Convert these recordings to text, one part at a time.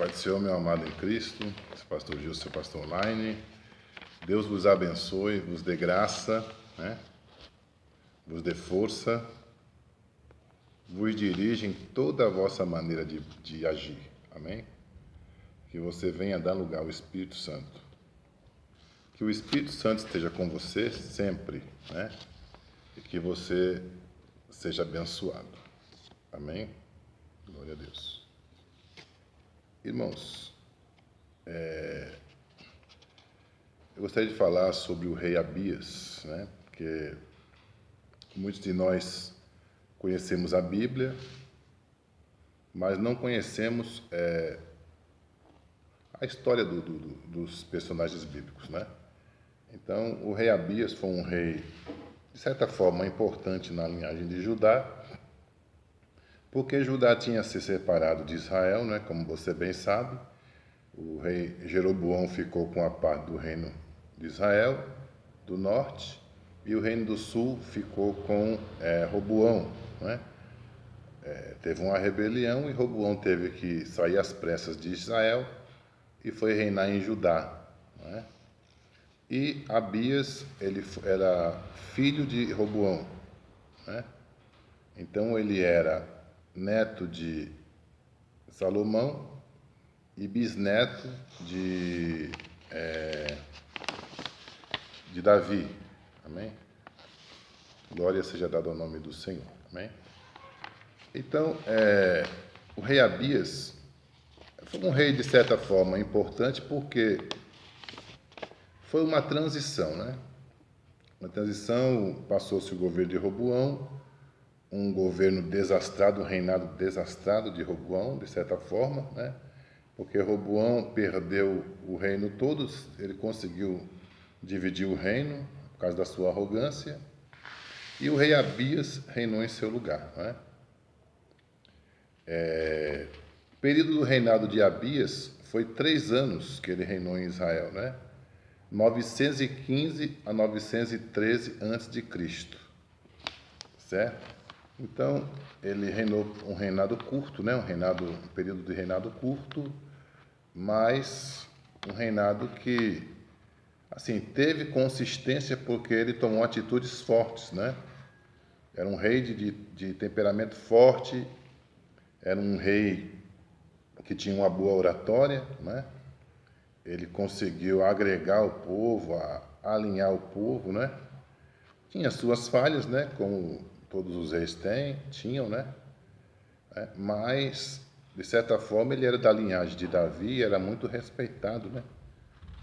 Pai do Senhor, meu amado em Cristo, esse pastor Gil, seu pastor online. Deus vos abençoe, vos dê graça, né? Vos dê força, vos dirija em toda a vossa maneira de agir. Amém? Que você venha dar lugar ao Espírito Santo. Que o Espírito Santo esteja com você sempre, né? E que você seja abençoado. Amém? Glória a Deus. Irmãos, eu gostaria de falar sobre o rei Abias, né? Porque muitos de nós conhecemos a Bíblia, mas não conhecemos a história dos personagens bíblicos, né? Então, o rei Abias foi um rei, de certa forma, importante na linhagem de Judá, porque Judá tinha se separado de Israel, né? Como você bem sabe. O rei Jeroboão ficou com a parte do reino de Israel, do norte, e o reino do sul ficou com Roboão, né? Teve uma rebelião e Roboão teve que sair às pressas de Israel e foi reinar em Judá, né? E Abias, ele era filho de Roboão, né? Então ele era neto de Salomão e bisneto de Davi. Amém? Glória seja dada ao nome do Senhor. Amém? Então, o rei Abias foi um rei, de certa forma, importante porque foi uma transição, né? Uma transição, passou-se o governo de Roboão, um governo desastrado, um reinado desastrado de Roboão, de certa forma, né? Porque Roboão perdeu o reino todo, ele conseguiu dividir o reino por causa da sua arrogância, e o rei Abias reinou em seu lugar, né? O período do reinado de Abias foi 3 anos que ele reinou em Israel, né? 915 a 913 a.C., certo? Então, ele reinou um reinado curto, né? Um período de reinado curto, mas um reinado que, assim, teve consistência porque ele tomou atitudes fortes, né? Era um rei de temperamento forte, era um rei que tinha uma boa oratória, né? Ele conseguiu agregar o povo, alinhar o povo, né? Tinha suas falhas, né? Como todos os reis tinham, né? Mas, de certa forma, ele era da linhagem de Davi e era muito respeitado, né?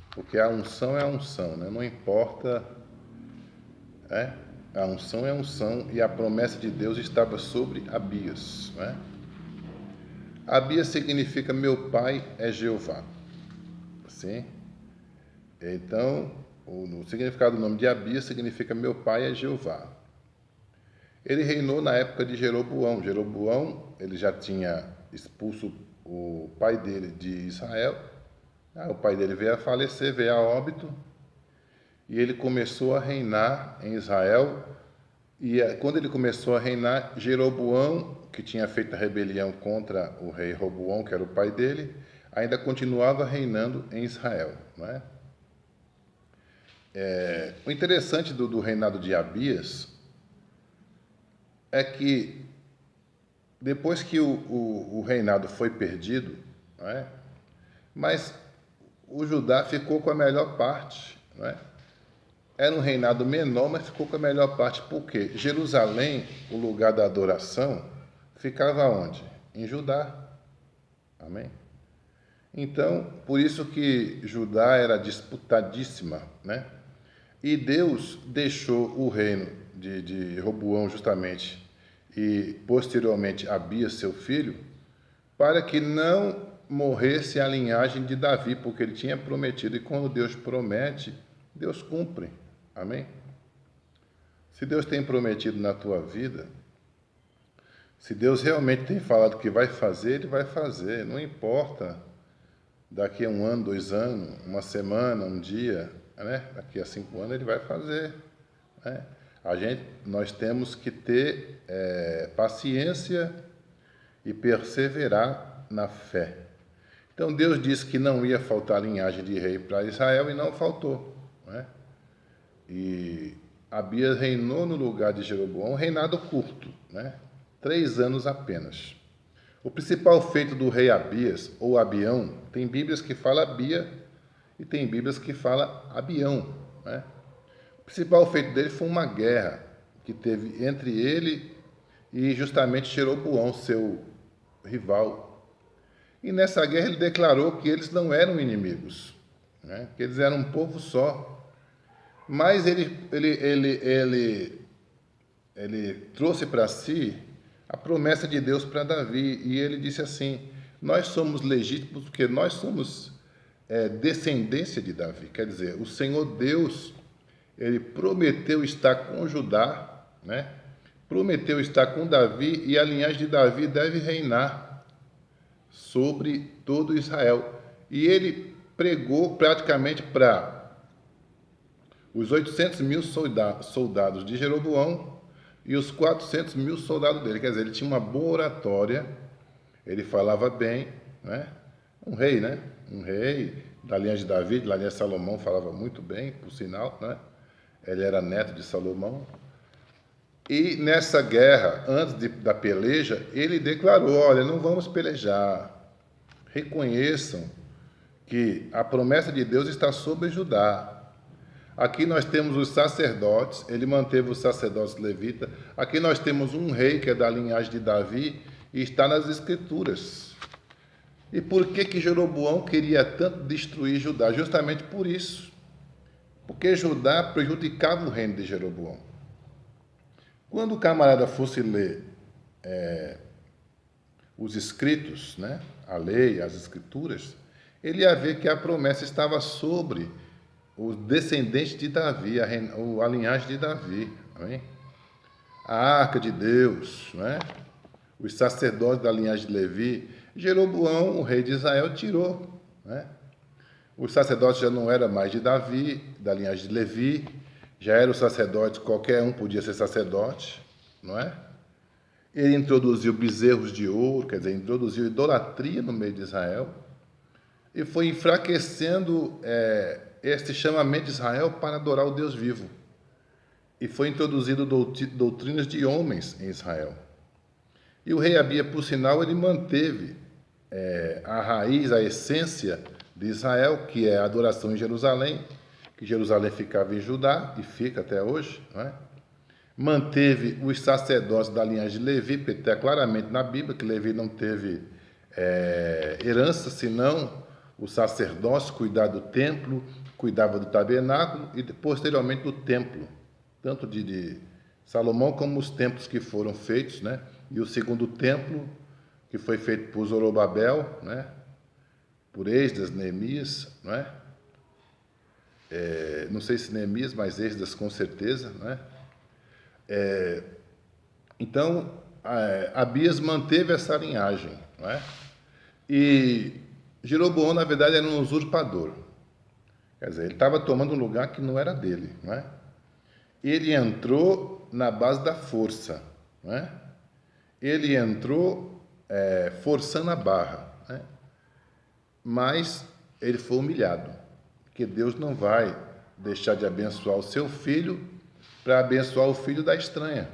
Porque a unção é a unção, né? Não importa, né? A unção é a unção e a promessa de Deus estava sobre Abias, né? Abias significa meu pai é Jeová. Sim? Então, o significado do nome de Abias significa meu pai é Jeová. Ele reinou na época de Jeroboão. Jeroboão, ele já tinha expulso o pai dele de Israel. O pai dele veio a falecer, veio a óbito, e ele começou a reinar em Israel. E quando ele começou a reinar, Jeroboão, que tinha feito a rebelião contra o rei Roboão, que era o pai dele, ainda continuava reinando em Israel, não é? O interessante do reinado de Abias é que depois que o reinado foi perdido, não é? Mas o Judá ficou com a melhor parte, não é? Era um reinado menor, mas ficou com a melhor parte. Por quê? Jerusalém, o lugar da adoração, ficava onde? Em Judá. Amém? Então, por isso que Judá era disputadíssima, né? E Deus deixou o reino de Roboão justamente e posteriormente Abias, seu filho, para que não morresse a linhagem de Davi, porque ele tinha prometido, e quando Deus promete, Deus cumpre. Amém? Se Deus tem prometido na tua vida, se Deus realmente tem falado que vai fazer, Ele vai fazer. Não importa daqui a 1 ano, 2 anos, uma semana, um dia, né? Daqui a 5 anos Ele vai fazer, né? Nós temos que ter paciência e perseverar na fé. Então Deus disse que não ia faltar linhagem de rei para Israel e não faltou. Não é? E Abias reinou no lugar de Jeroboão, um reinado curto, né? 3 anos apenas. O principal feito do rei Abias, ou Abião, tem Bíblias que fala Abia e tem Bíblias que fala Abião, né? O principal feito dele foi uma guerra que teve entre ele e justamente Jeroboão, seu rival. E nessa guerra ele declarou que eles não eram inimigos, né? Que eles eram um povo só. Mas ele trouxe para si a promessa de Deus para Davi. E ele disse assim: nós somos legítimos porque nós somos descendência de Davi. Quer dizer, o Senhor Deus, ele prometeu estar com Judá, né? Prometeu estar com Davi, e a linhagem de Davi deve reinar sobre todo Israel. E ele pregou praticamente para os 800 mil soldados de Jeroboão e os 400 mil soldados dele. Quer dizer, ele tinha uma boa oratória, ele falava bem, né? Um rei, né? Um rei da linha de Davi, da linha de Salomão, falava muito bem, por sinal, né? Ele era neto de Salomão. E nessa guerra, antes da peleja, ele declarou: olha, não vamos pelejar. Reconheçam que a promessa de Deus está sobre Judá. Aqui nós temos os sacerdotes, ele manteve os sacerdotes levitas. Aqui nós temos um rei que é da linhagem de Davi e está nas Escrituras. E por que Jeroboão queria tanto destruir Judá? Justamente por isso. Porque Judá prejudicava o reino de Jeroboão. Quando o camarada fosse ler os escritos, né, a lei, as Escrituras, ele ia ver que a promessa estava sobre os descendentes de Davi, a linhagem de Davi, amém? A arca de Deus, né? Os sacerdotes da linhagem de Levi. Jeroboão, o rei de Israel, tirou, né? Os sacerdotes já não eram mais de Davi, da linhagem de Levi, já eram sacerdotes, qualquer um podia ser sacerdote, não é? Ele introduziu bezerros de ouro, quer dizer, introduziu idolatria no meio de Israel, e foi enfraquecendo este chamamento de Israel para adorar o Deus vivo. E foi introduzido doutrinas de homens em Israel. E o rei Abia, por sinal, ele manteve a raiz, a essência de Israel, que é a adoração em Jerusalém, que Jerusalém ficava em Judá e fica até hoje, não é? Manteve os sacerdotes da linhagem de Levi, porque está claramente na Bíblia que Levi não teve herança, senão o sacerdócio, cuidar do templo, cuidava do tabernáculo e posteriormente do templo, tanto de Salomão como os templos que foram feitos, né? E o segundo templo, que foi feito por Zorobabel, né? Por Esdras, Neemias, não é? Não sei se Neemias, mas Esdras com certeza, né? Então, Abias manteve essa linhagem, não é? E Jeroboão, na verdade, era um usurpador. Quer dizer, ele estava tomando um lugar que não era dele, não é? Ele entrou na base da força, não é? Ele entrou forçando a barra, né? Mas ele foi humilhado, porque Deus não vai deixar de abençoar o seu filho para abençoar o filho da estranha.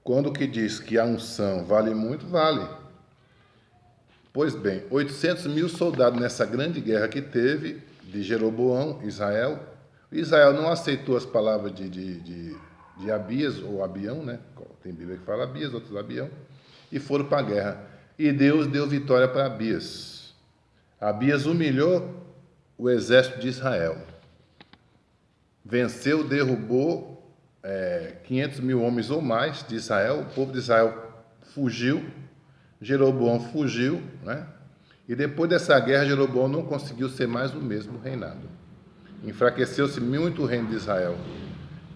Quando que diz que a unção vale muito, vale. Pois bem, 800 mil soldados nessa grande guerra que teve de Jeroboão, Israel. Israel não aceitou as palavras de Abias, ou Abião, né? Tem Bíblia que fala Abias, outros Abião, e foram para a guerra. E Deus deu vitória para Abias. Abias humilhou o exército de Israel. Venceu, derrubou 500 mil homens ou mais de Israel. O povo de Israel fugiu, Jeroboão fugiu, né? E depois dessa guerra, Jeroboão não conseguiu ser mais o mesmo reinado. Enfraqueceu-se muito o reino de Israel,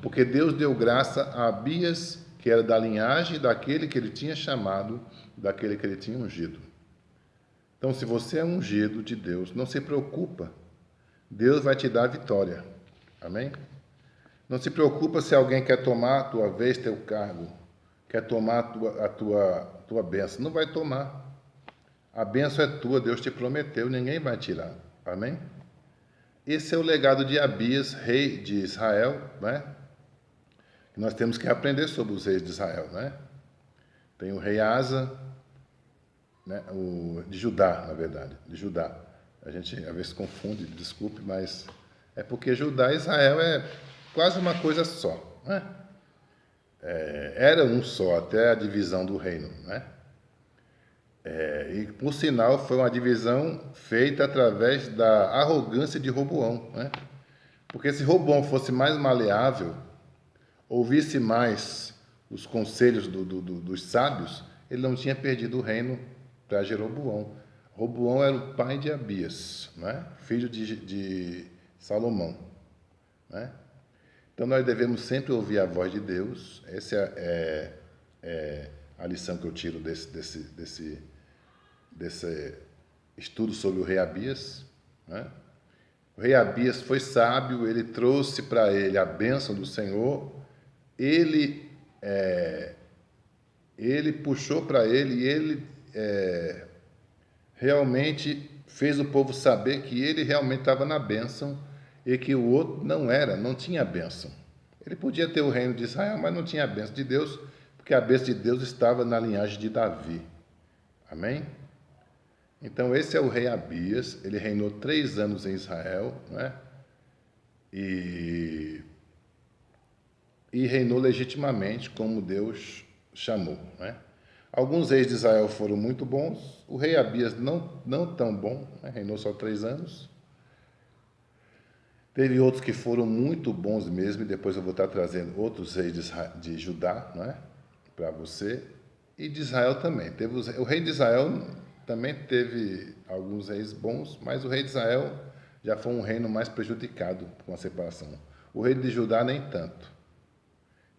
porque Deus deu graça a Abias, que era da linhagem daquele que ele tinha chamado, daquele que ele tinha ungido. Então, se você é ungido de Deus, não se preocupa. Deus vai te dar a vitória. Amém? Não se preocupa se alguém quer tomar a tua vez, teu cargo, quer tomar a tua bênção. Não vai tomar. A bênção é tua, Deus te prometeu, ninguém vai tirar. Amém? Esse é o legado de Abias, rei de Israel, né? Nós temos que aprender sobre os reis de Israel, né? Tem o rei Asa, né? De Judá, na verdade, de Judá. A gente às vezes confunde, desculpe, mas é porque Judá e Israel é quase uma coisa só, né? Era um só até a divisão do reino, né? E por sinal foi uma divisão feita através da arrogância de Roboão, né? Porque se Roboão fosse mais maleável, ouvisse mais os conselhos dos sábios, ele não tinha perdido o reino para Jeroboão. Roboão era o pai de Abias, né? Filho de Salomão, né? Então nós devemos sempre ouvir a voz de Deus. Essa é a lição que eu tiro desse estudo sobre o rei Abias, né? O rei Abias foi sábio, ele trouxe para ele a bênção do Senhor, ele puxou para ele e ele realmente fez o povo saber que ele realmente estava na bênção e que o outro não tinha bênção. Ele podia ter o reino de Israel, mas não tinha a bênção de Deus, porque a bênção de Deus estava na linhagem de Davi. Amém? Então, esse é o rei Abias, ele reinou 3 anos em Israel, né? E reinou legitimamente, como Deus chamou, né? Alguns reis de Israel foram muito bons, o rei Abias não tão bom, né? Reinou só 3 anos. Teve outros que foram muito bons mesmo, e depois eu vou estar trazendo outros reis de Judá, né? Para você, e de Israel também. O rei de Israel também teve alguns reis bons, mas o rei de Israel já foi um reino mais prejudicado com a separação. O rei de Judá nem tanto.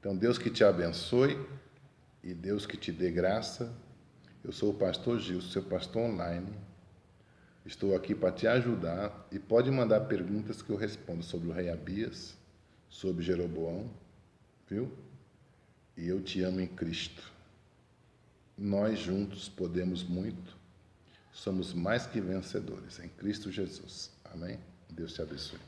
Então, Deus que te abençoe e Deus que te dê graça. Eu sou o pastor Gil, seu pastor online. Estou aqui para te ajudar e pode mandar perguntas que eu respondo sobre o rei Abias, sobre Jeroboão, viu? E eu te amo em Cristo. Nós juntos podemos muito. Somos mais que vencedores em Cristo Jesus. Amém? Deus te abençoe.